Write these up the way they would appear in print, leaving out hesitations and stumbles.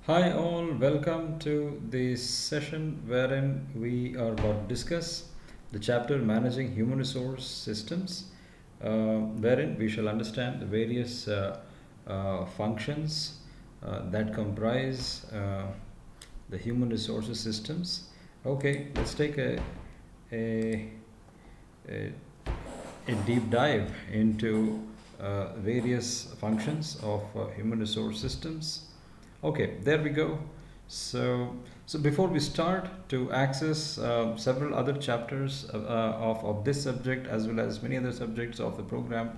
Hi, all, welcome to this session wherein we are about to discuss the chapter Managing Human Resource Systems, wherein we shall understand the various functions that comprise the human resources systems. Okay, let's take a, a, a deep dive into various functions of human resource systems. Okay, there we go. So before we start to access several other chapters of this subject as well as many other subjects of the program,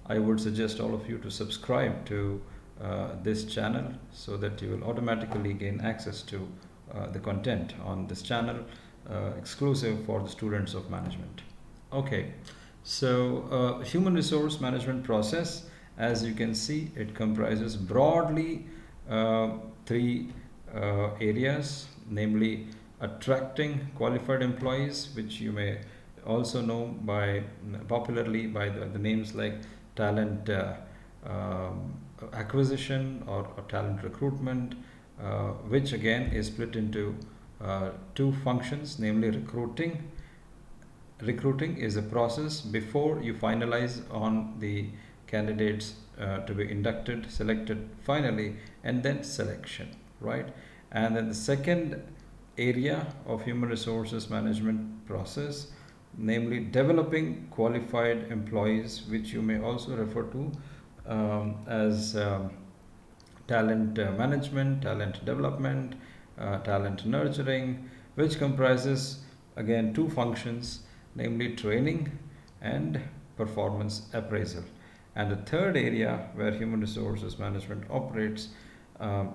I would suggest all of you to subscribe to this channel so that you will automatically gain access to the content on this channel exclusive for the students of management. Okay, so human resource management process, as you can see, it comprises broadly uh, three areas, namely attracting qualified employees, which you may also know by popularly by the names like talent acquisition or talent recruitment, which again is split into two functions, namely recruiting. Recruiting is a process before you finalize on the candidates to be inducted, selected finally, and then selection, right? And then the second area of human resources management process, namely developing qualified employees, which you may also refer to as talent management, talent development, talent nurturing, which comprises again two functions, namely training and performance appraisal. And the third area where human resources management operates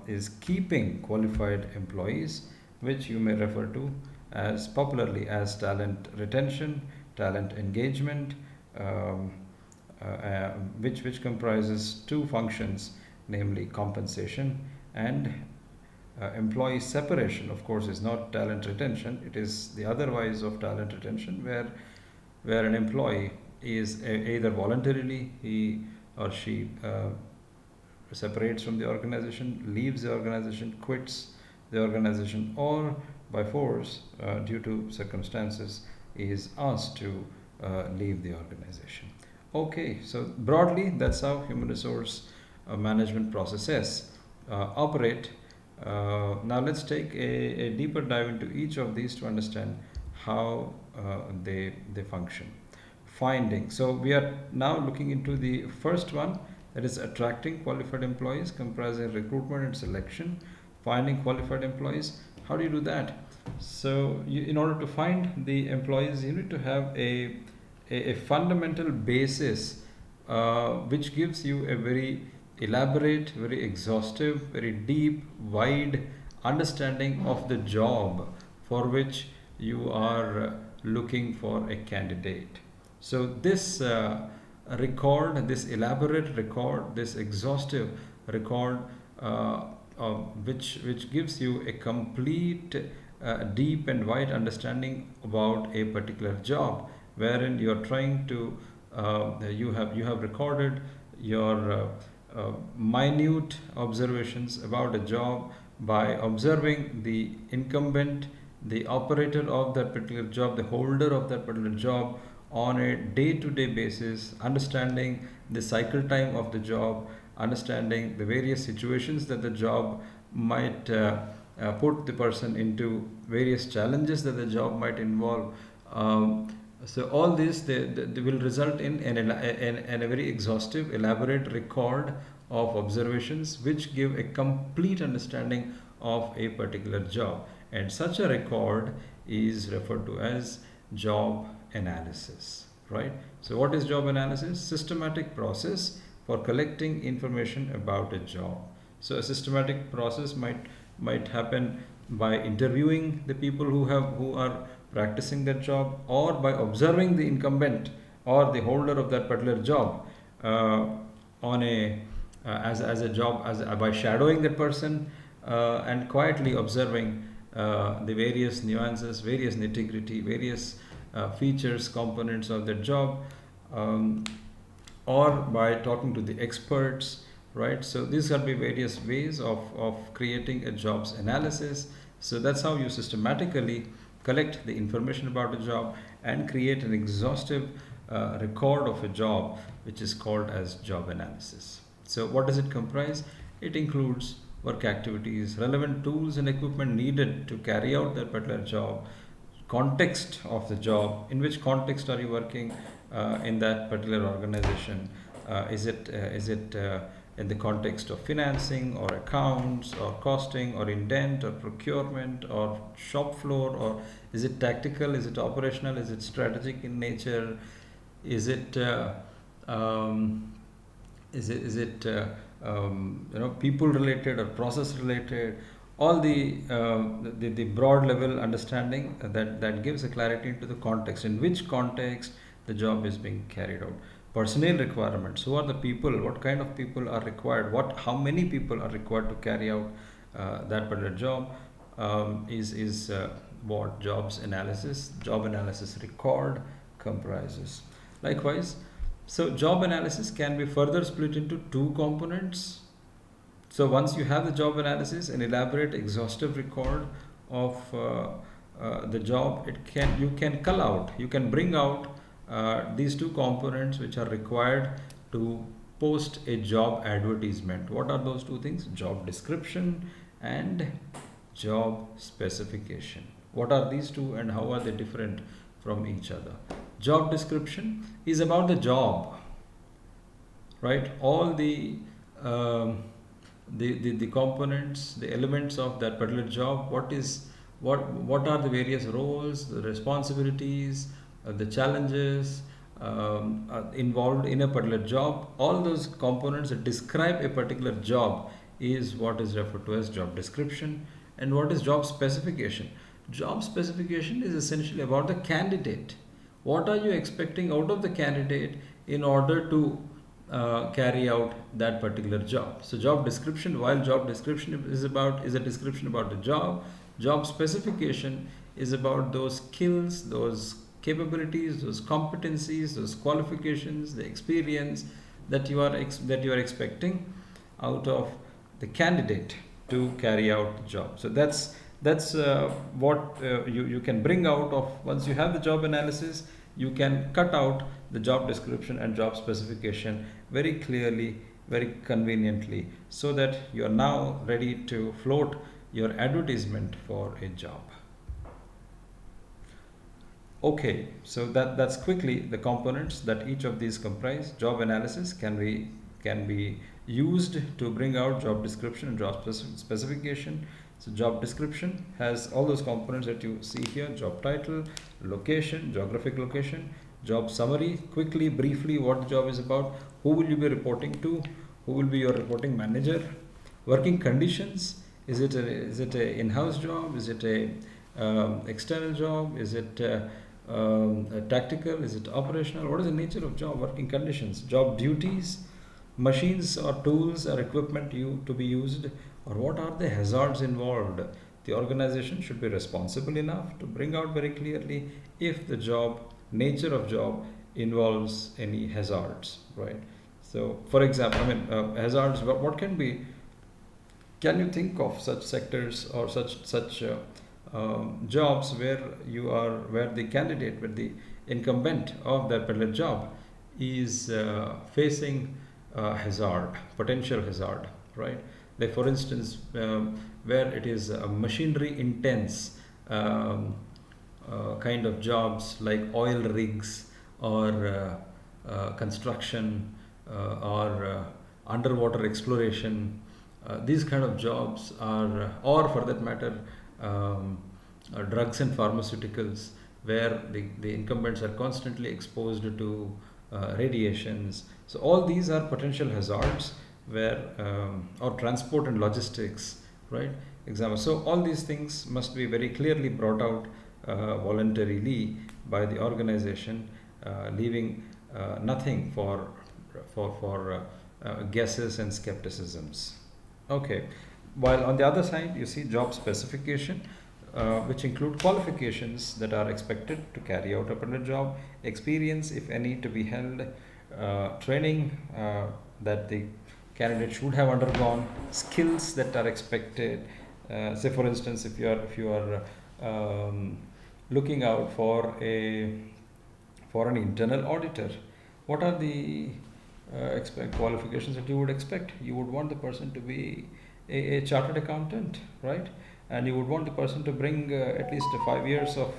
is keeping qualified employees, which you may refer to as popularly as talent retention, talent engagement, um, which comprises two functions, namely compensation and employee separation. Of course, is not talent retention; it is the otherwise of talent retention, where an employee is either voluntarily he or she separates from the organization, leaves the organization, quits the organization, or by force, due to circumstances, is asked to leave the organization. Okay, so broadly, that's how human resource management processes operate. Now, let's take a deeper dive into each of these to understand how they function. Finding. So, we are now looking into the first one, that is attracting qualified employees, comprising recruitment and selection. Finding qualified employees. How do you do that? So, in order to find the employees, you need to have a fundamental basis which gives you a very elaborate, very exhaustive, very deep, wide understanding of the job for which you are looking for a candidate. So, this record, this elaborate record, this exhaustive record, which gives you a complete, deep and wide understanding about a particular job, wherein you are trying to you have recorded your minute observations about a job by observing the incumbent, the operator of that particular job, the holder of that particular job on a day to day basis, understanding the cycle time of the job, understanding the various situations that the job might put the person into, various challenges that the job might involve. So all this they will result in a very exhaustive, elaborate record of observations which give a complete understanding of a particular job. And such a record is referred to as job analysis, right? So what is job analysis? Systematic process for collecting information about a job. So a systematic process might happen by interviewing the people who are practicing that job, or by observing the incumbent or the holder of that particular job on a as a job, by shadowing that person and quietly observing the various nuances, various nitty gritty, various features, components of that job, um, or by talking to the experts, right? So these can be various ways of creating a jobs analysis. So that's how you systematically collect the information about a job and create an exhaustive record of a job, which is called as job analysis. So what does it comprise? It includes work activities, relevant tools and equipment needed to carry out that particular job, context of the job, in which context are you working in that particular organization. Is it in the context of financing or accounts or costing or intent or procurement or shop floor, or is it tactical, is it operational, is it strategic in nature, is it um, people related or process related? All the broad level understanding that gives a clarity into the context, in which context the job is being carried out. Personnel requirements: who are the people, what kind of people are required, how many people are required to carry out that particular job, is what job analysis record comprises. Likewise, so job analysis can be further split into two components. So once you have the job analysis, an elaborate, exhaustive record of the job, you can cull out, you can bring out these two components which are required to post a job advertisement. What are those two things? Job description and job specification. What are these two and how are they different from each other? Job description is about the job, right? All um, the components, the elements of that particular job. What are the various roles, the responsibilities, the challenges involved in a particular job? All those components that describe a particular job is what is referred to as job description. And what is job specification? Job specification is essentially about the candidate. What are you expecting out of the candidate in order to carry out that particular job? So job description, while job description is a description about the job specification is about those skills, those capabilities, those competencies, those qualifications, the experience that you are expecting out of the candidate to carry out the job. So that's what you can bring out of. Once you have the job analysis, you can cut out the job description and job specification very clearly, very conveniently, so that you are now ready to float your advertisement for a job. Okay, so that's quickly the components that each of these comprise. Job analysis can be used to bring out job description and job specification. So job description has all those components that you see here: job title, location, geographic location, job summary, quickly, briefly, what the job is about, who will you be reporting to, who will be your reporting manager, working conditions, is it a in-house job, is it a external job, is it tactical, is it operational, what is the nature of job, working conditions, job duties, machines or tools or equipment to be used, or what are the hazards involved. The organization should be responsible enough to bring out very clearly if the nature of job involves any hazards, right? So for example, hazards, what can you think of such sectors or such jobs where the candidate, where the incumbent of that particular job is facing hazard, potential hazard, right? Like for instance, where it is machinery intense kind of jobs like oil rigs or construction or underwater exploration. These kind of jobs are, or for that matter, drugs and pharmaceuticals, where the incumbents are constantly exposed to radiations. So all these are potential hazards where, or transport and logistics, right? Example. So all these things must be very clearly brought out voluntarily by the organization, leaving nothing for guesses and skepticisms. Okay. While on the other side, you see job specification, which include qualifications that are expected to carry out a particular job, experience, if any, to be held, training that the candidate should have undergone, skills that are expected. Say for instance, if you are looking out for an internal auditor, what are the expect qualifications that you would expect? You would want the person to be a chartered accountant, right? And you would want the person to bring at least 5 years of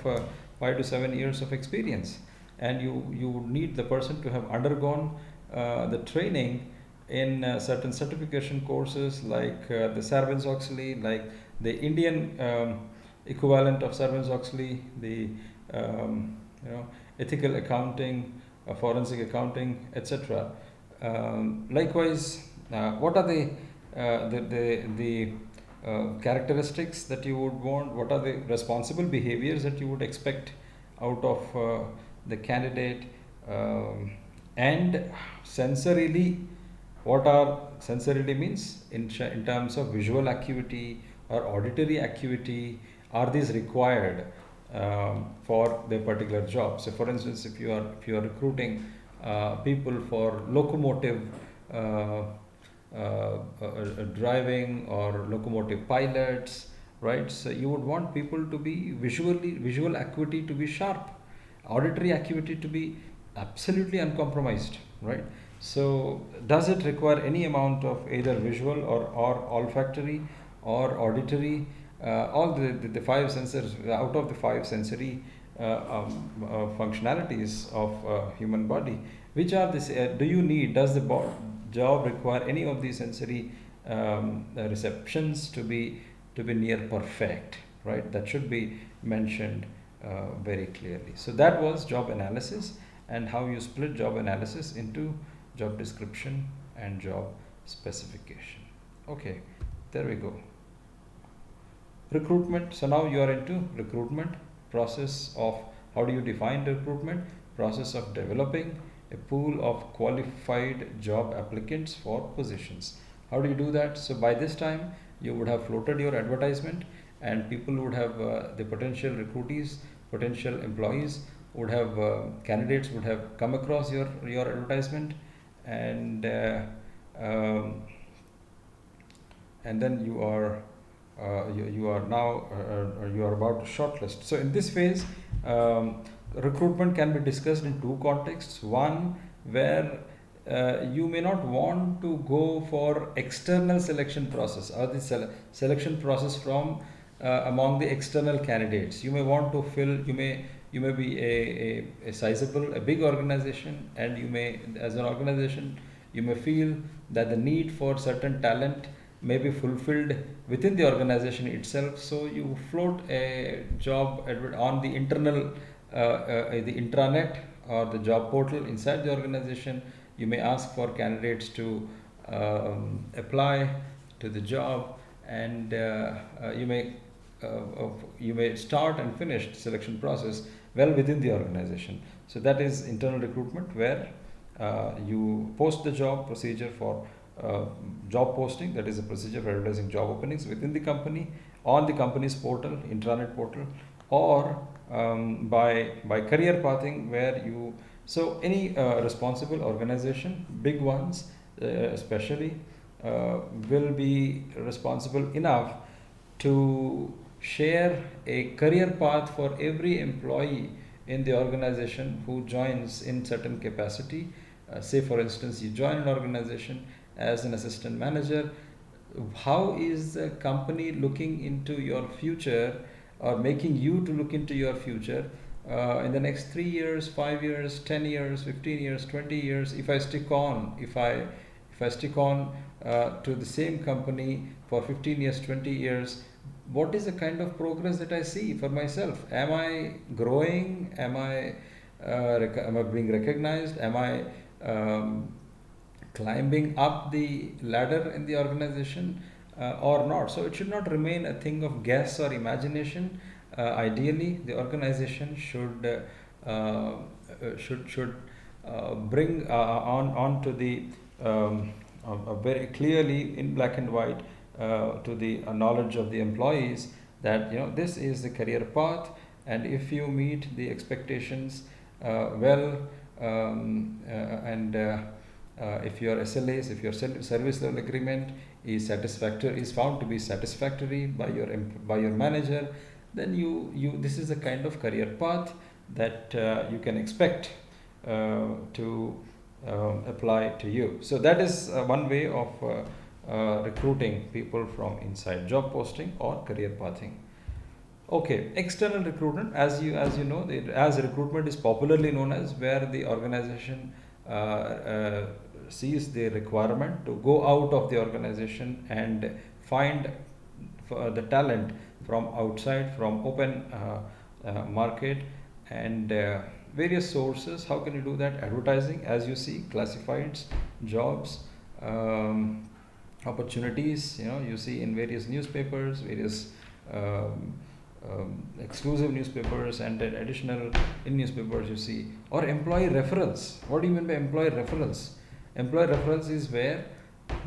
5 to 7 years of experience, and you would need the person to have undergone the training in certain certification courses like the Sarbanes-Oxley, like the Indian equivalent of Sarbanes-Oxley, the ethical accounting, forensic accounting, etc. Likewise, what are the characteristics that you would want? What are the responsible behaviors that you would expect out of the candidate? And sensorily, what are sensorily means in terms of visual acuity or auditory acuity? Are these required for their particular job? So, for instance, if you are recruiting people for locomotive uh, driving or locomotive pilots, right? So you would want people to be visual acuity to be sharp, auditory acuity to be absolutely uncompromised, right? So does it require any amount of either visual or olfactory or auditory? All the five sensors, out of the five sensory functionalities of human body, which are this? Do you need? Does the job require any of these sensory receptions to be near perfect, right? That should be mentioned very clearly. So that was job analysis, and how you split job analysis into job description and job specification. Okay, there we go. Recruitment. So now you are into recruitment process of how do you define recruitment? Process of developing a pool of qualified job applicants for positions. How do you do that? So by this time you would have floated your advertisement, and people would have the potential recruitees, potential employees would have candidates would have come across your advertisement, and um, and then you are now you are about to shortlist. So in this phase, recruitment can be discussed in two contexts. One where you may not want to go for external selection process or the selection process from among the external candidates. You may want to fill. You may be a sizable, a big organization, and you may, as an organization, you may feel that the need for certain talent may be fulfilled within the organization itself. So you float a job on the internal, the intranet or the job portal inside the organization. You may ask for candidates to apply to the job, and you may start and finish the selection process well within the organization. So that is internal recruitment, where you post the job procedure for uh, job posting, that is a procedure for advertising job openings within the company on the company's portal, intranet portal, or by career pathing, where you, so any responsible organization, big ones especially, will be responsible enough to share a career path for every employee in the organization who joins in certain capacity. Say for instance, you join an organization as an assistant manager. How is the company looking into your future, or making you to look into your future in the next 3 years, 5 years, 10 years, 15 years, 20 years? If I stick on, if I stick on to the same company for 15 years, 20 years, what is the kind of progress that I see for myself? Am I growing? Am I being recognized? Am I climbing up the ladder in the organization or not? So it should not remain a thing of guess or imagination. Ideally, the organization should bring on to the very clearly in black and white to the knowledge of the employees that this is the career path, and if you meet the expectations well, and If your SLAs, if your service level agreement is satisfactory, is found to be satisfactory by by your manager, then you this is the kind of career path that you can expect to apply to you. So that is one way of recruiting people from inside, job posting or career pathing. Okay, external recruitment, as you know, as recruitment is popularly known as, where the organization sees the requirement to go out of the organization and find the talent from outside, from open market and various sources. How can you do that? Advertising, as you see, classifieds, jobs, opportunities. You see in various newspapers, various exclusive newspapers, and then additional in newspapers you see, or employee referrals. What do you mean by employee referrals? Employee referrals is where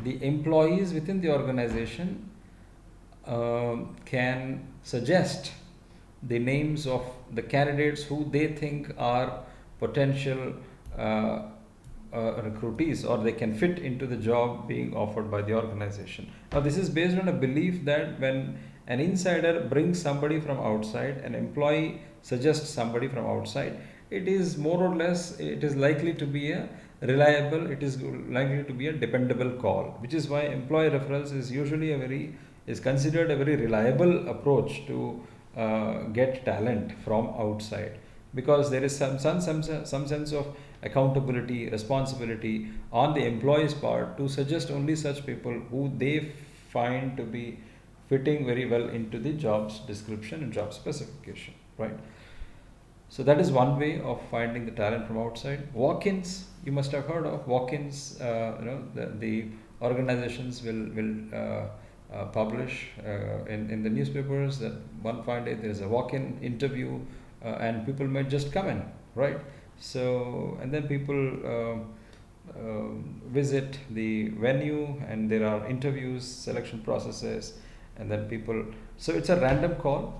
the employees within the organization can suggest the names of the candidates who they think are potential recruitees, or they can fit into the job being offered by the organization. Now, this is based on a belief that when an insider brings somebody from outside, an employee suggests somebody from outside, it is more or less, it is likely to be a reliable, it is likely to be a dependable call, which is why employee referrals is usually is considered a very reliable approach to get talent from outside, because there is some sense of accountability, responsibility on the employee's part to suggest only such people who they find to be fitting very well into the job's description and job specification, right? So that is one way of finding the talent from outside. Walk-ins, you must have heard of walk-ins. The organizations will publish in the newspapers that one fine day there is a walk-in interview, and people might just come in, right? So, and then people visit the venue, and there are interviews, selection processes, and then people. So it's a random call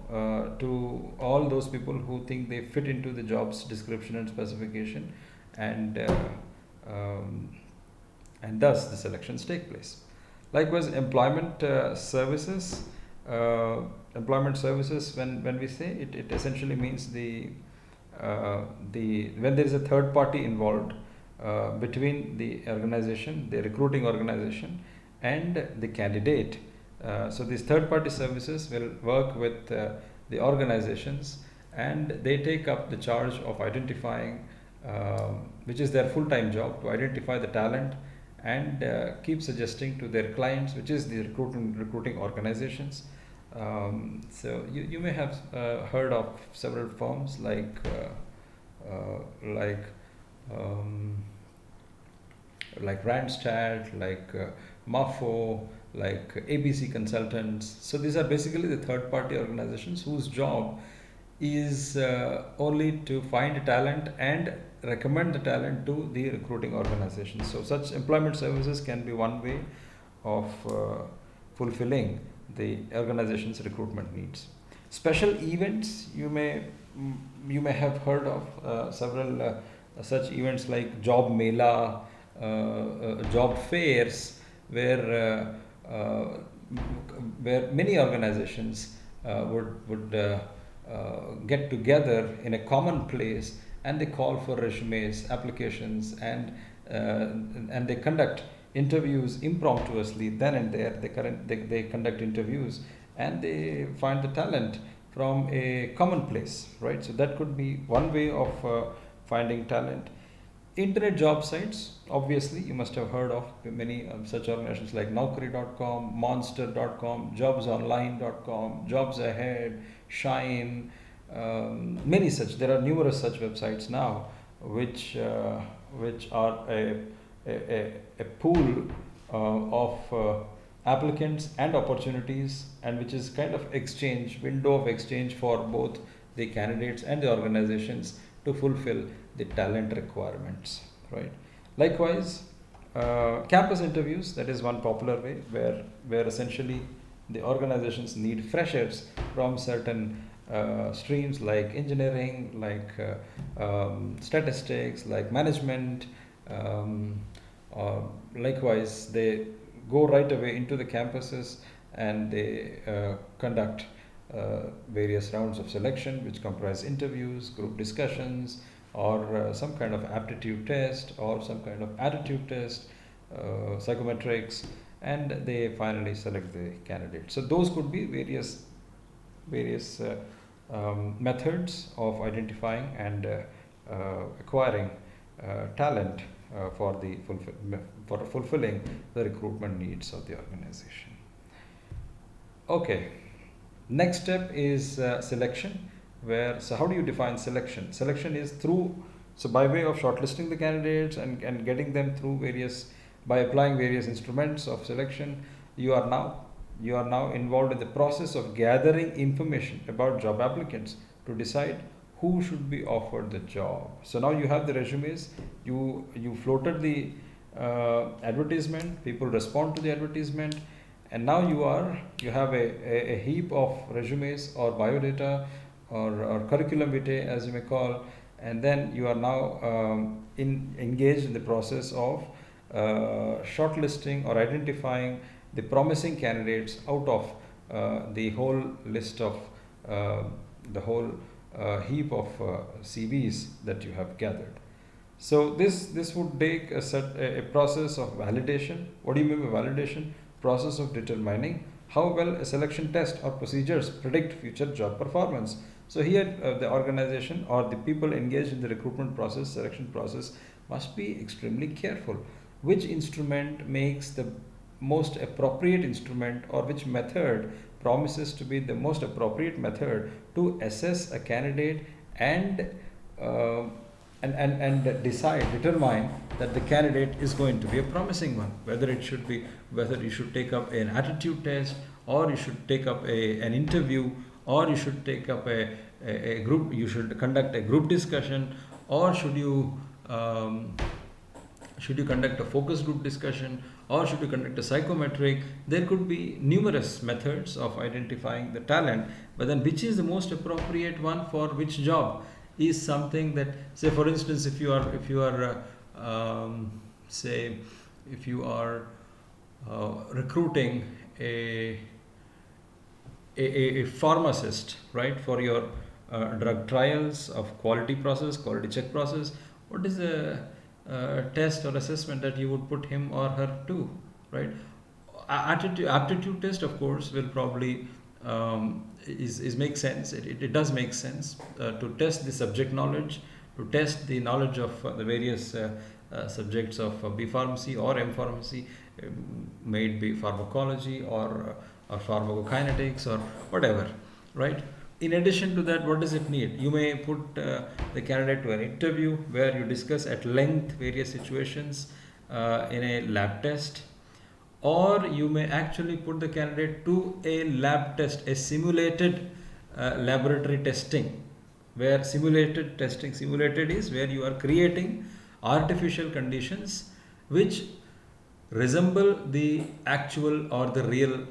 to all those people who think they fit into the job's description and specification, and thus the selections take place. Likewise, employment services. Employment services, when we say it, it essentially means the when there is a third party involved between the organization, the recruiting organization, and the candidate. So these third party services will work with the organizations, and they take up the charge of identifying, which is their full-time job, to identify the talent and keep suggesting to their clients, which is the recruiting organizations. So you may have heard of several firms like Randstad, like Mafo, like ABC Consultants. So these are basically the third party organizations whose job is only to find talent and recommend the talent to the recruiting organization. So such employment services can be one way of fulfilling the organization's recruitment needs. Special events, you may have heard of several such events like job mela, job fairs, where many organizations would get together in a common place, and they call for resumes, applications, and they conduct interviews impromptuously then and there. They conduct interviews, and they find the talent from a common place, right? So that could be one way of finding talent. Internet job sites, obviously you must have heard of many such organizations like Naukri.com, Monster.com, JobsOnline.com, Jobs Ahead, Shine, many such. There are numerous such websites now, which are a pool of applicants and opportunities, and which is kind of window of exchange for both the candidates and the organizations to fulfill the talent requirements, right? Likewise, campus interviews, that is one popular way, where essentially the organizations need freshers from certain streams like engineering, like statistics, like management, Likewise, they go right away into the campuses and they conduct various rounds of selection, which comprise interviews, group discussions, or some kind of aptitude test, or some kind of attitude test, psychometrics, and they finally select the candidate. So those could be various methods of identifying and acquiring talent for fulfilling the recruitment needs of the organization. Okay, next step is selection. So how do you define selection? Selection is by way of shortlisting the candidates and getting them through by applying various instruments of selection. You are now involved in the process of gathering information about job applicants to decide who should be offered the job. So now you have the resumes, you floated the advertisement, people respond to the advertisement, and now you have a heap of resumes or biodata or curriculum vitae, as you may call, and then you are now engaged in the process of shortlisting or identifying the promising candidates out of the whole list of the whole heap of CVs that you have gathered. So this would take a process of validation. What do you mean by validation? Process of determining how well a selection test or procedures predict future job performance. So here the organization or the people engaged in the recruitment process, selection process, must be extremely careful. Which instrument makes the most appropriate instrument, or which method promises to be the most appropriate method to assess a candidate and determine that the candidate is going to be a promising one, whether you should take up an attitude test, or you should take up an interview, or you should take up you should conduct a group discussion, or should you conduct a focus group discussion, or should you conduct a psychometric. There could be numerous methods of identifying the talent, but then which is the most appropriate one for which job is something that, say for instance, if you are recruiting a pharmacist, right, for your drug trials of quality check process, what is the test or assessment that you would put him or her to, right? Aptitude test, of course, will probably is make sense. It does make sense to test the subject knowledge, to test the knowledge of the various subjects of B pharmacy or M pharmacy, may it be pharmacology or pharmacokinetics or whatever, right? In addition to that, what does it need? You may put the candidate to an interview where you discuss at length various situations in a lab test, or you may actually put the candidate to a lab test, a simulated laboratory testing, where simulated is where you are creating artificial conditions which resemble the actual or the real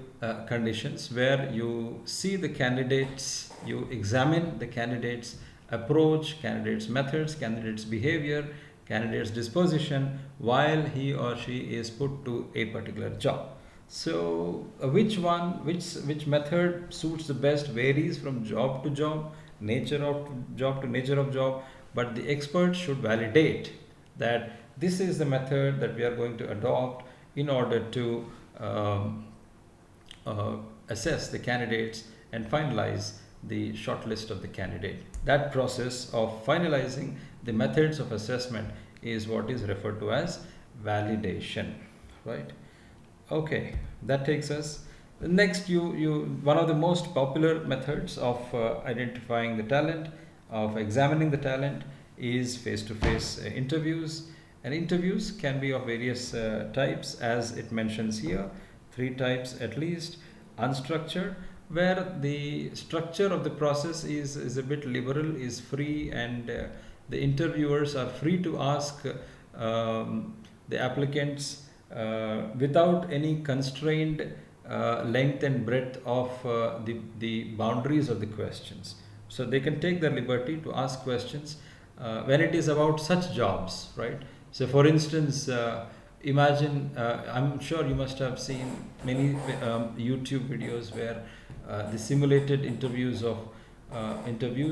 conditions, where you see the candidates, you examine the candidates' approach, candidates' methods, candidates' behavior, candidate's disposition while he or she is put to a particular job. So which method suits the best varies from job to job, nature of job to nature of job, but the expert should validate that this is the method that we are going to adopt in order to assess the candidates and finalize the short list of the candidate. That process of finalizing the methods of assessment is what is referred to as validation, right? Okay, that takes us next. One of the most popular methods of identifying the talent, of examining the talent, is face-to-face interviews. And interviews can be of various types, as it mentions here, 3 types at least. Unstructured, where the structure of the process is a bit liberal, is free, and the interviewers are free to ask the applicants without any constrained length and breadth of the boundaries of the questions. So they can take their liberty to ask questions when it is about such jobs, right? So for instance, imagine, I'm sure you must have seen many YouTube videos where the simulated interviews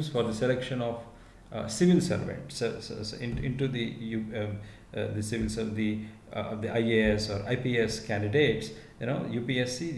for the selection of civil servants, into the the IAS or IPS candidates. UPSC,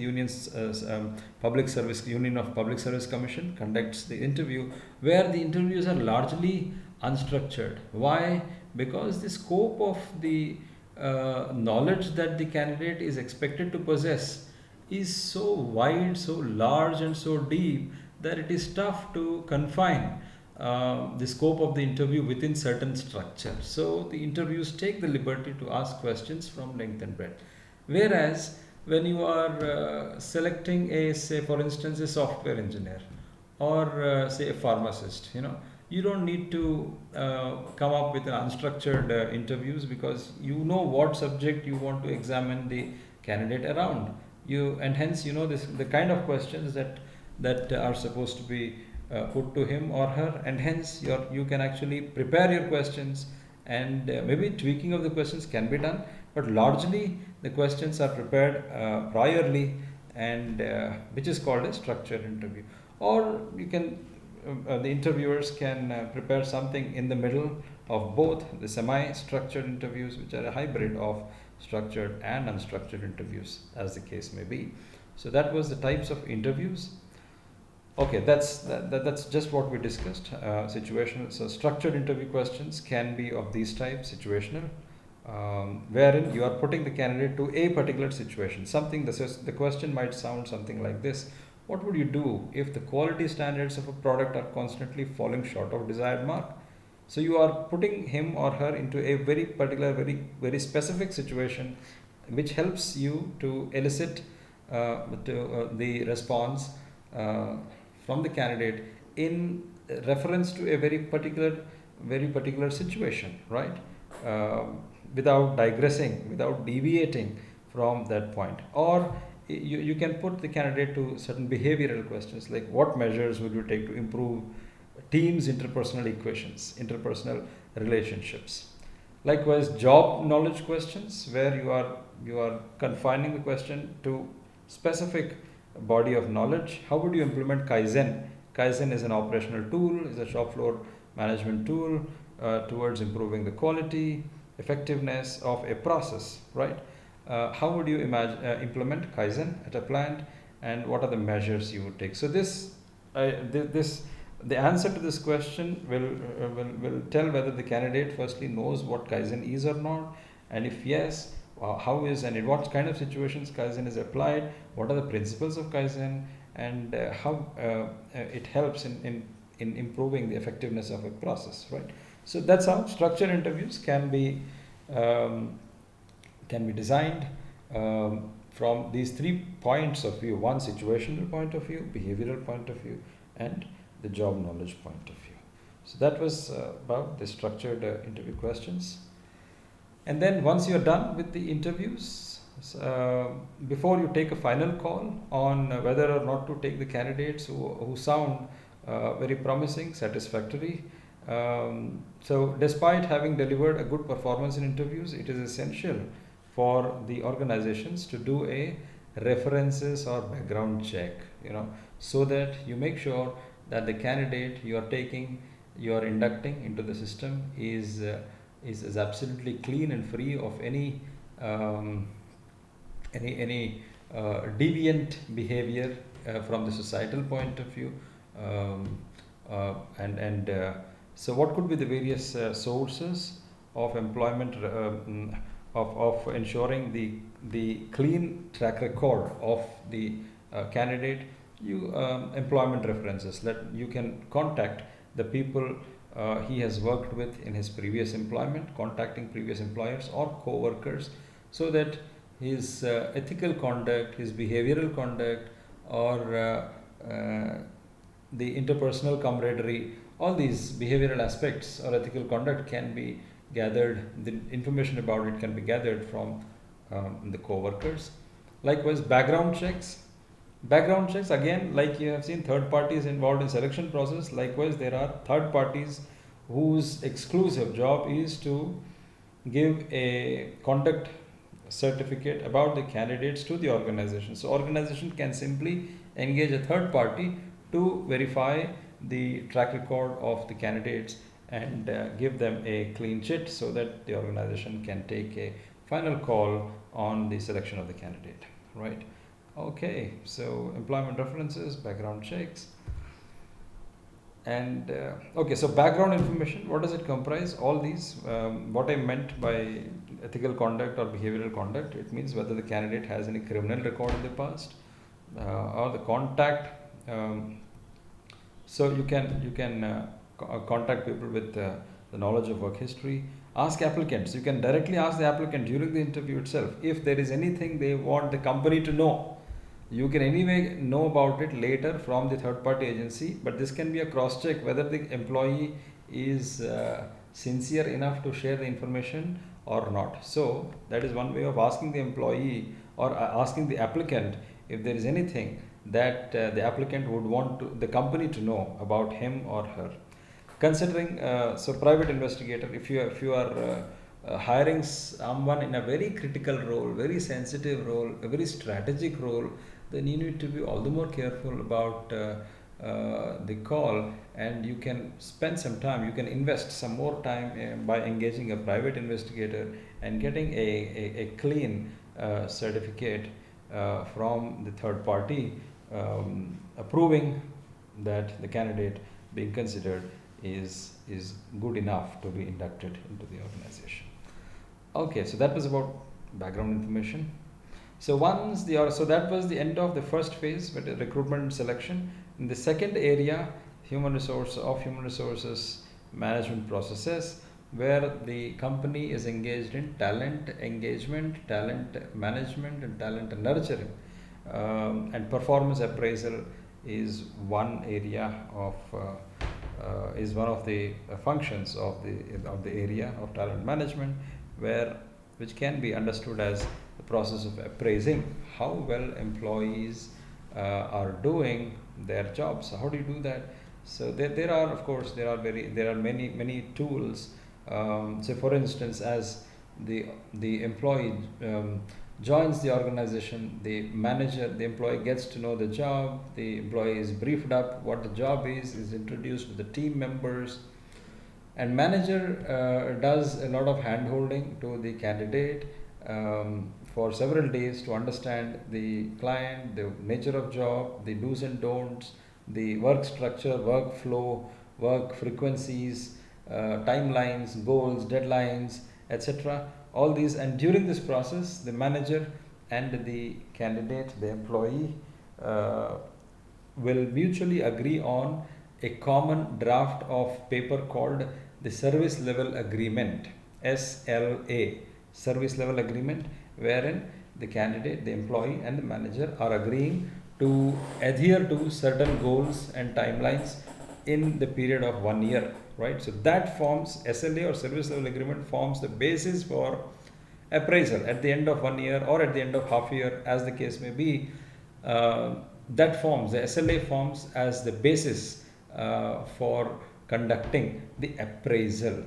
Public Service Union of Public Service Commission, conducts the interview, where the interviews are largely unstructured. Why? Because the scope of the knowledge that the candidate is expected to possess is so wide, so large, and so deep that it is tough to confine the scope of the interview within certain structure. So the interviews take the liberty to ask questions from length and breadth. Whereas when you are selecting a, say for instance, a software engineer, or say a pharmacist, you don't need to come up with an unstructured interviews, because you know what subject you want to examine the candidate around. And hence this the kind of questions that are supposed to be put to him or her, and hence you can actually prepare your questions, and maybe tweaking of the questions can be done, but largely the questions are prepared priorly, and which is called a structured interview. Or you can the interviewers can prepare something in the middle of both, the semi-structured interviews, which are a hybrid of structured and unstructured interviews, as the case may be. So that was the types of interviews. Okay, that's just what we discussed. Situational. So structured interview questions can be of these types: situational, wherein you are putting the candidate to a particular situation. The question might sound something like this: what would you do if the quality standards of a product are constantly falling short of desired mark? So you are putting him or her into a very particular, very specific situation, which helps you to elicit the response uh, from the candidate in reference to a very particular situation, right? Without digressing, without deviating from that point. Or you can put the candidate to certain behavioral questions, like what measures would you take to improve teams interpersonal equations, interpersonal relationships. Likewise, job knowledge questions, where you are confining the question to specific body of knowledge. How would you implement Kaizen? Kaizen is an operational tool, is a shop floor management tool towards improving the quality, effectiveness of a process, right? How would you implement Kaizen at a plant, and what are the measures you would take? So the answer to this question will tell whether the candidate firstly knows what Kaizen is or not, and if yes, how is and in what kind of situations Kaizen is applied, what are the principles of Kaizen, and how it helps in improving the effectiveness of a process, right? So that's how structured interviews can be designed from these 3 points of view: one, situational point of view; behavioral point of view; and the job knowledge point of view. So that was about the structured interview questions. And then once you're done with the interviews, before you take a final call on whether or not to take the candidates who sound very promising, satisfactory, so despite having delivered a good performance in interviews, it is essential for the organizations to do a references or background check, so that you make sure that the candidate you are inducting into the system is absolutely clean and free of any deviant behavior from the societal point of view. So what could be the various sources of employment, of ensuring the clean track record of the candidate? Employment references, that you can contact the people he has worked with in his previous employment, contacting previous employers or co-workers, so that his ethical conduct, his behavioral conduct, or the interpersonal camaraderie, all these behavioral aspects or ethical conduct can be gathered, the information about it can be gathered from the co-workers. Likewise, background checks. Background checks, again, like you have seen, third parties involved in selection process. Likewise, there are third parties whose exclusive job is to give a conduct certificate about the candidates to the organization. So organization can simply engage a third party to verify the track record of the candidates and give them a clean chit so that the organization can take a final call on the selection of the candidate, right? Okay, so employment references, background checks, and okay, so background information, what does it comprise? All these, what I meant by ethical conduct or behavioral conduct, it means whether the candidate has any criminal record in the past, or the contact. So you can contact people with the knowledge of work history. Ask applicants. You can directly ask the applicant during the interview itself if there is anything they want the company to know. You can anyway know about it later from the third party agency, but this can be a cross check whether the employee is sincere enough to share the information or not. So that is one way of asking the employee or asking the applicant if there is anything that the applicant would want the company to know about him or her. Considering so private investigator, if you are hiring someone in a very critical role, very sensitive role, a very strategic role, then you need to be all the more careful about the call, and you can spend some time, you can invest some more time by engaging a private investigator and getting a clean certificate from the third party approving that the candidate being considered is good enough to be inducted into the organization. Okay, so that was about background information. So that was the end of the first phase, with the recruitment and selection. In the second area, human resources management processes, where the company is engaged in talent engagement, talent management, and talent nurturing, and performance appraisal is one area of is one of the functions of the area of talent management, which can be understood as the process of appraising how well employees are doing their jobs. So how do you do that? So there are, of course, there are many tools. So for instance, as the employee joins the organization, the employee gets to know the job, the employee is briefed up what the job is introduced to the team members, and manager does a lot of hand holding to the candidate for several days to understand the client, the nature of job, the do's and don'ts, the work structure, workflow, work frequencies, timelines, goals, deadlines, etc. All these, and during this process, the manager and the candidate, the employee, will mutually agree on a common draft of paper called the service level agreement, SLA, service level agreement, wherein the candidate, the employee, and the manager are agreeing to adhere to certain goals and timelines in the period of 1 year, right? So that forms SLA, or service level agreement, forms the basis for appraisal at the end of 1 year or at the end of half a year, as the case may be. That forms, the SLA forms as the basis for conducting the appraisal.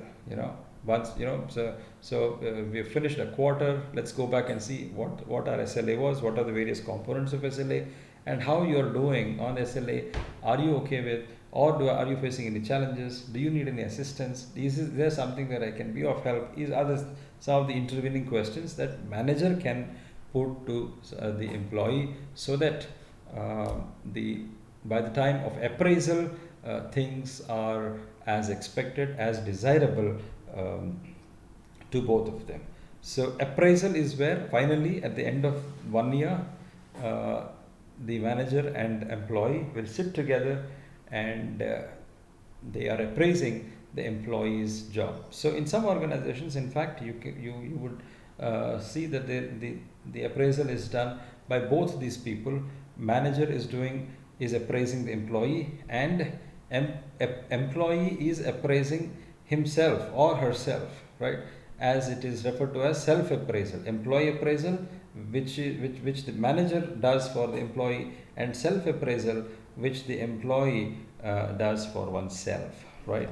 Once we have finished a quarter, let's go back and see what our SLA was, what are the various components of SLA, and how you are doing on SLA. Are you okay with, or are you facing any challenges? Do you need any assistance? Is there something that I can be of help? Are some of the intervening questions that manager can put to the employee, so that by the time of appraisal, things are as expected, as desirable to both of them. So appraisal is where finally at the end of 1 year, the manager and employee will sit together and they are appraising the employee's job. So in some organizations, in fact, you would see that the appraisal is done by both these people. Manager is appraising the employee, and employee is appraising himself or herself, right? As it is referred to as self-appraisal, employee appraisal, which the manager does for the employee, and self-appraisal, which the employee does for oneself, right?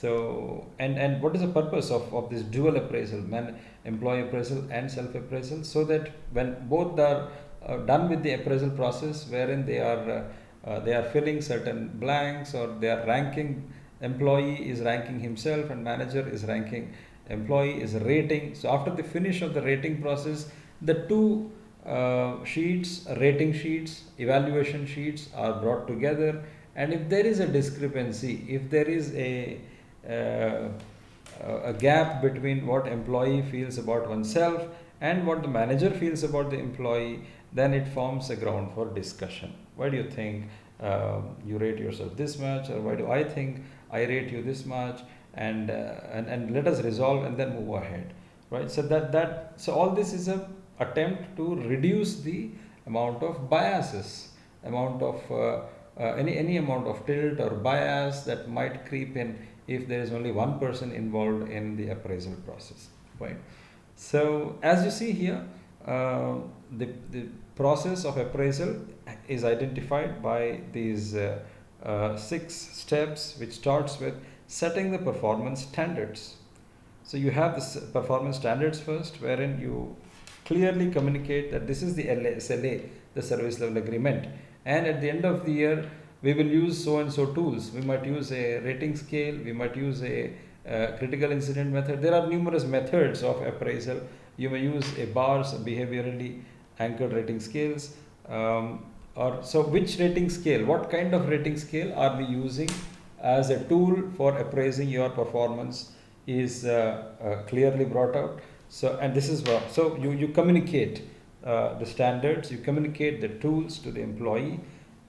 So, and what is the purpose of this dual appraisal, employee appraisal and self appraisal? So that when both are done with the appraisal process, wherein they are filling certain blanks, or they are ranking, employee is ranking himself and manager is ranking, employee is rating. So after the finish of the rating process, the two sheets, rating sheets, evaluation sheets are brought together, and if there is a discrepancy, if there is uh, a gap between what employee feels about oneself and what the manager feels about the employee, then it forms a ground for discussion. Why do you think you rate yourself this much, or why do I think I rate you this much? And let us resolve and then move ahead, right? So all this is a attempt to reduce the amount of biases, amount of any amount of tilt or bias that might creep in if there is only one person involved in the appraisal process, right? So as you see here, the process of appraisal is identified by these 6 steps, which starts with setting the performance standards. So you have the performance standards first, wherein you clearly communicate that this is the SLA, the service level agreement, and at the end of the year we will use so and so tools. We might use a rating scale, we might use a critical incident method. There are numerous methods of appraisal. You may use a bars, behaviorally anchored rating scales, or so which rating scale, what kind of rating scale are we using as a tool for appraising your performance is clearly brought out. So, and this is what, so you communicate the standards, you communicate the tools to the employee,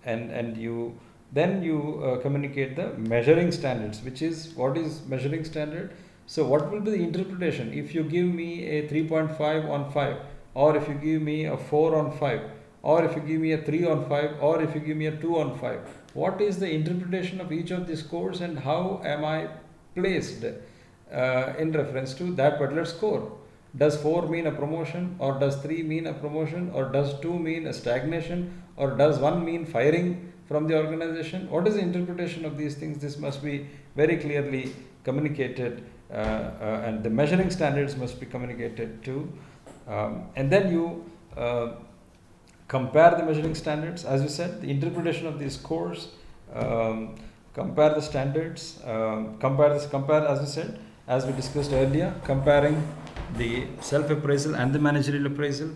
and you then you communicate the measuring standards, which is what is measuring standard. So what will be the interpretation if you give me a 3.5 on 5, or if you give me a 4 on 5, or if you give me a 3 on 5, or if you give me a 2 on 5? What is the interpretation of each of these scores, and how am I placed in reference to that particular score? Does 4 mean a promotion, or does 3 mean a promotion, or does 2 mean a stagnation, or does 1 mean firing from the organization? What is the interpretation of these things? This must be very clearly communicated, and the measuring standards must be communicated too. And then you compare the measuring standards, as you said, the interpretation of these scores, compare the standards, compare, as you said, as we discussed earlier, comparing the self-appraisal and the managerial appraisal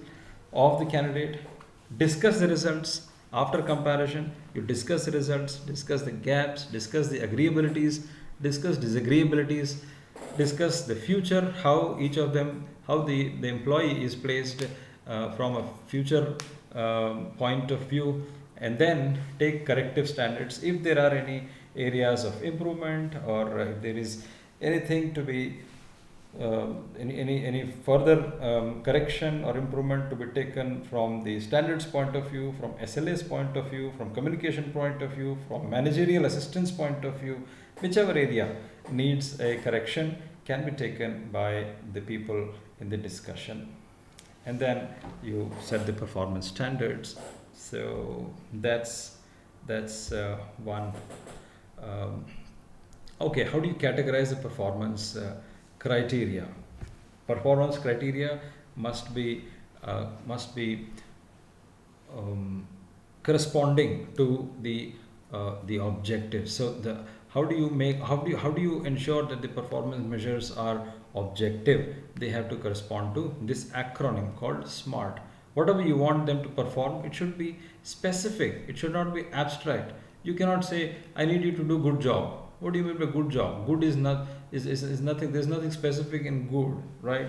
of the candidate, discuss the results. After comparison, you discuss the results, discuss the gaps, discuss the agreeabilities, discuss disagreeabilities, discuss the future, how each of them, how the employee is placed from a future point of view, and then take corrective standards if there are any areas of improvement, or if there is anything to be any further correction or improvement to be taken from the standards point of view, from SLA's point of view, from communication point of view, from managerial assistance point of view. Whichever area needs a correction can be taken by the people in the discussion, and then you set the performance standards. So that's one. Okay, how do you categorize the performance criteria? Performance criteria must be corresponding to the objective. So how do you ensure that the performance measures are objective? They have to correspond to this acronym called SMART. Whatever you want them to perform, it should be specific. It should not be abstract. You cannot say, I need you to do good job. What do you mean by good job? Good is nothing. There's nothing specific in good, right?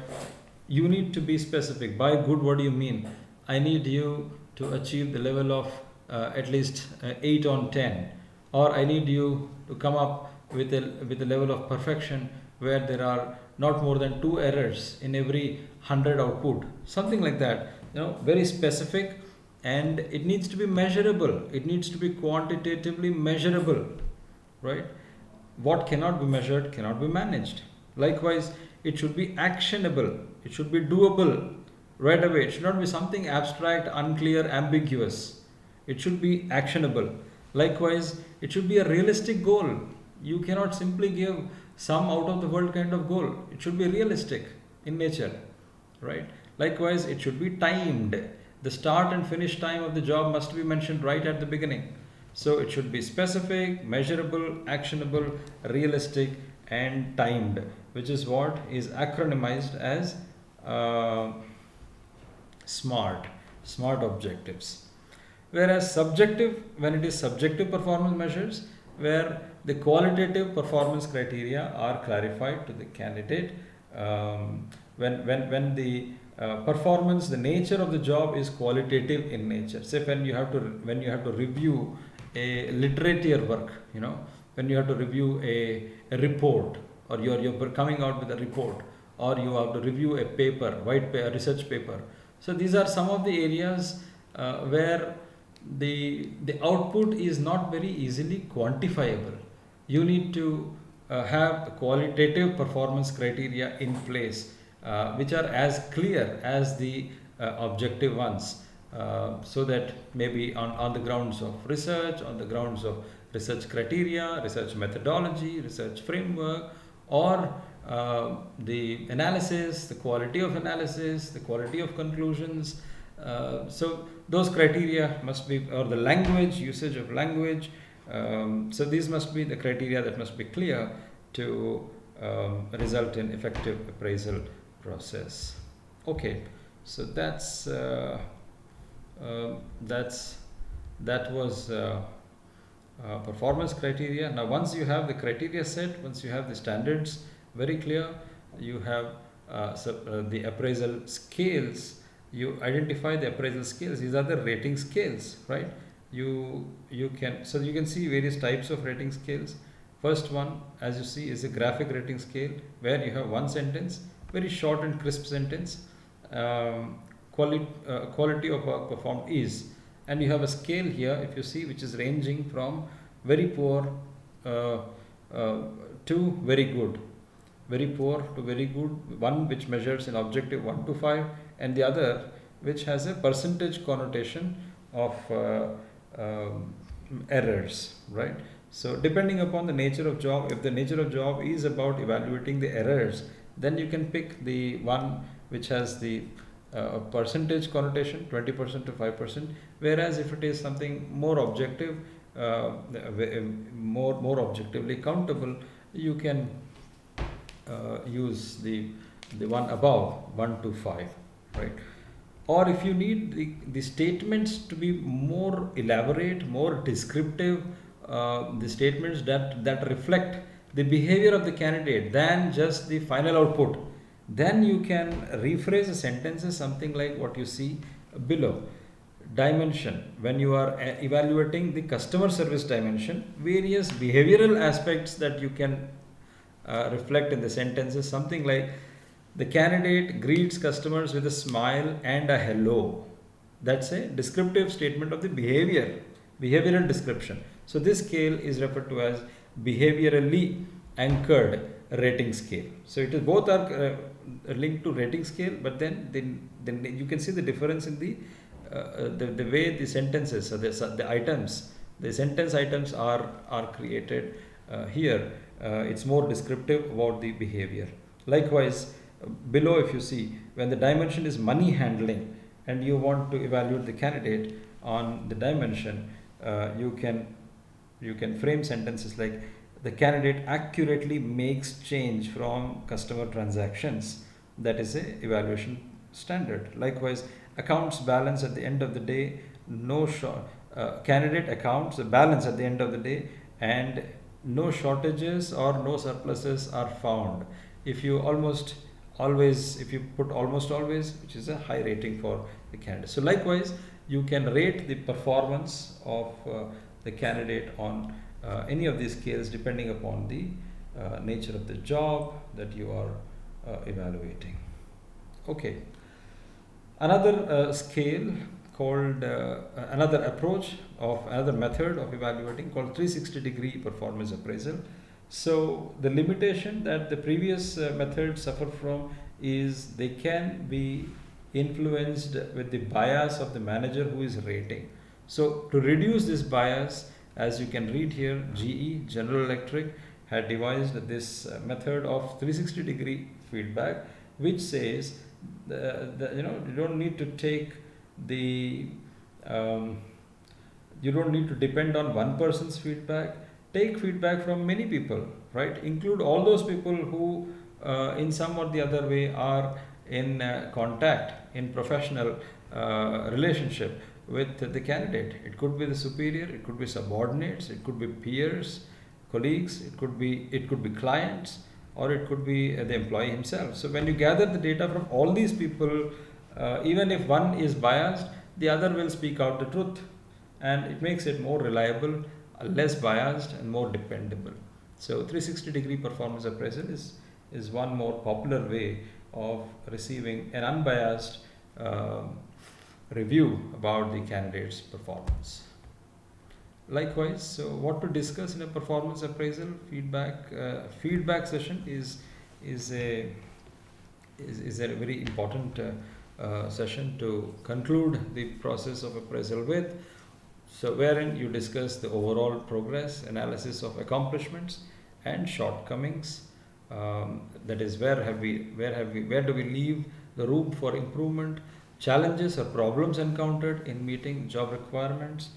You need to be specific. By good, what do you mean? I need you to achieve the level of at least 8 on 10, or I need you to come up with a level of perfection where there are not more than 2 errors in every 100 output, something like that. Very specific, and it needs to be measurable. It needs to be quantitatively measurable, right? What cannot be measured cannot be managed. Likewise, it should be actionable. It should be doable right away. It should not be something abstract, unclear, ambiguous. It should be actionable. Likewise, it should be a realistic goal. You cannot simply give some out of the world kind of goal. It should be realistic in nature, right? Likewise, it should be timed. The start and finish time of the job must be mentioned right at the beginning. So it should be specific, measurable, actionable, realistic, and timed, which is what is acronymized as uh, SMART objectives. Whereas subjective, when it is subjective performance measures, where the qualitative performance criteria are clarified to the candidate, when the performance, the nature of the job is qualitative in nature. Say when you have to review a literature work, when you have to review a report, or you're coming out with a report, or you have to review a paper, a research paper. So these are some of the areas where the output is not very easily quantifiable. You need to have qualitative performance criteria in place, which are as clear as the objective ones, so that maybe on the grounds of research, on the grounds of research criteria, research methodology, research framework, or the analysis, the quality of analysis, the quality of conclusions. So those criteria must be, or the language, usage of language. So these must be the criteria that must be clear to result in effective appraisal process. Okay, so that was performance criteria. Now, once you have the criteria set, once you have the standards very clear, you have the appraisal scales. You identify the appraisal scales. These are the rating scales, right? You can see various types of rating scales. First one, as you see, is a graphic rating scale, where you have one sentence, very short and crisp sentence. Quality of work performed is, and you have a scale here, if you see, which is ranging from very poor to very good. Very poor to very good, one which measures in objective 1 to 5, and the other which has a percentage connotation of errors, right? So depending upon the nature of job, if the nature of job is about evaluating the errors, then you can pick the one which has the percentage connotation, 20% to 5%. Whereas if it is something more objective, more objectively countable, you can use the one above 1 to 5, right? Or if you need the statements to be more elaborate, more descriptive, the statements that reflect the behavior of the candidate than just the final output, then you can rephrase the sentences something like what you see below. Dimension, when you are evaluating the customer service dimension, various behavioral aspects that you can reflect in the sentences, something like the candidate greets customers with a smile and a hello. That's a descriptive statement of the behavioral description. So this scale is referred to as behaviorally anchored rating scale. So it is both are linked to rating scale, but then you can see the difference in the way the sentences, the items, the sentence items are created here. It's more descriptive about the behavior. Likewise, below, if you see, when the dimension is money handling and you want to evaluate the candidate on the dimension, you can frame sentences like the candidate accurately makes change from customer transactions. That is a evaluation standard. Likewise, accounts balance at the end of the day, candidate accounts the balance at the end of the day, and no shortages or no surpluses are found. If you put almost always, which is a high rating for the candidate. So likewise, you can rate the performance of the candidate on any of these scales depending upon the nature of the job that you are evaluating. Okay. Another scale called another method of evaluating called 360-degree performance appraisal. So the limitation that the previous methods suffer from is they can be influenced with the bias of the manager who is rating. So to reduce this bias, as you can read here, GE, General Electric, had devised this method of 360-degree feedback, which says you don't need to take the um, you don't need to depend on one person's feedback. Take feedback from many people, right? Include all those people who in some or the other way are in contact, in professional relationship with the candidate. It could be the superior, it could be subordinates, it could be peers, colleagues, it could be clients, or it could be the employee himself. So when you gather the data from all these people, even if one is biased, the other will speak out the truth, and it makes it more reliable, less biased, and more dependable. So 360-degree performance appraisal is one more popular way of receiving an unbiased review about the candidate's performance. Likewise, so what to discuss in a performance appraisal feedback session is a is a very important session to conclude the process of appraisal with. So, wherein you discuss the overall progress, analysis of accomplishments and shortcomings. That is, where do we leave the room for improvement, challenges or problems encountered in meeting job requirements,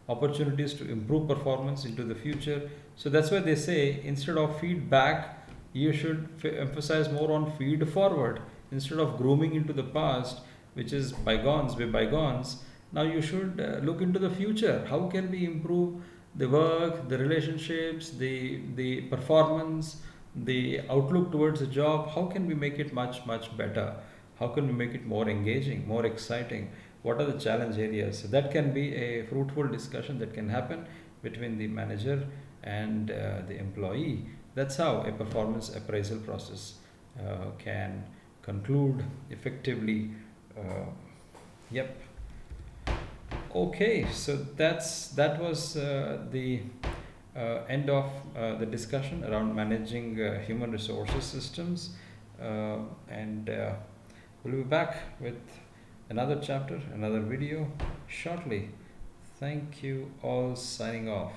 opportunities to improve performance into the future. So that's why they say instead of feedback, you should emphasize more on feed forward instead of grooming into the past, which is bygones be bygones. Now you should look into the future. How can we improve the work, the relationships, the performance, the outlook towards the job? How can we make it much better? How can we make it more engaging, more exciting? What are the challenge areas? So that can be a fruitful discussion that can happen between the manager and the employee. That's how a performance appraisal process can conclude effectively. Yep. Okay, so that was the end of the discussion around managing human resources systems, and we'll be back with another chapter, another video shortly. Thank you all. Signing off.